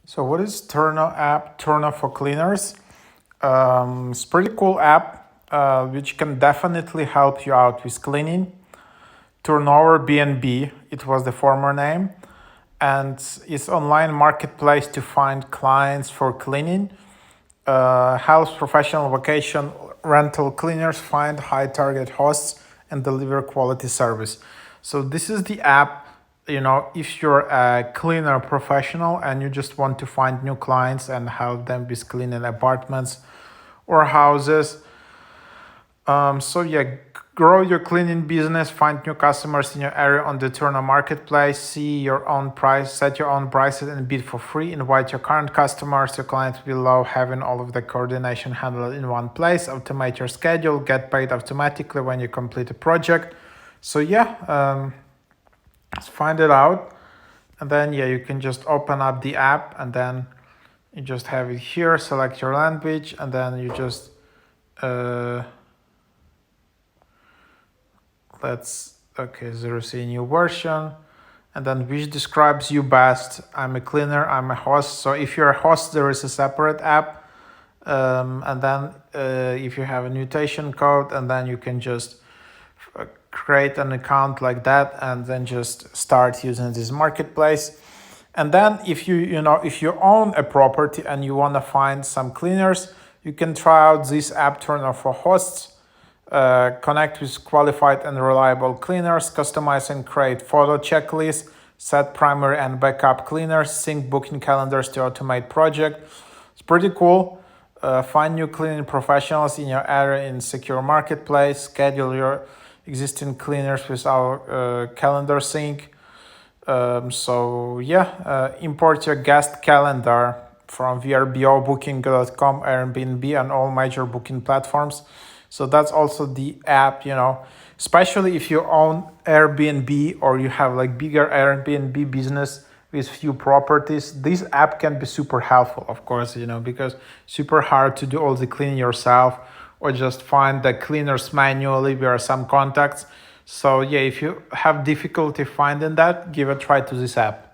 So what is Turno app? Turno for cleaners. It's a pretty cool app, which can definitely help you out with cleaning. Turnover BNB, it was the former name, and it's online marketplace to find clients for cleaning. Helps professional vacation rental cleaners find high target hosts and deliver quality service. So this is the app. If you're a cleaner professional and you just want to find new clients and help them with cleaning apartments or houses. So yeah, grow your cleaning business, find new customers in your area on the Turno marketplace, see your own price, set your own prices and bid for free. Invite your current customers. Your clients will love having all of the coordination handled in one place. Automate your schedule, get paid automatically when you complete a project. So yeah, let's find it out. And then yeah, you can just open up the app and then you just have it here, select your language, and then you just zero C new version, and then which describes you best. I'm a cleaner, I'm a host. So if you're a host, there is a separate app, and then if you have a mutation code, and then you can just create an account like that, and then just start using this marketplace. And then if you own a property and you want to find some cleaners, you can try out this app Turno for hosts. Connect with qualified and reliable cleaners, customize and create photo checklists, set primary and backup cleaners, sync booking calendars to automate project. It's pretty cool. Find new cleaning professionals in your area in secure marketplace, schedule your existing cleaners with our calendar sync. Import your guest calendar from VRBO, Booking.com, Airbnb, and all major booking platforms. So that's also the app, especially if you own Airbnb or you have like bigger Airbnb business with few properties. This app can be super helpful, of course, because super hard to do all the cleaning yourself or just find the cleaners manually. There are some contacts. So yeah, if you have difficulty finding that, give a try to this app.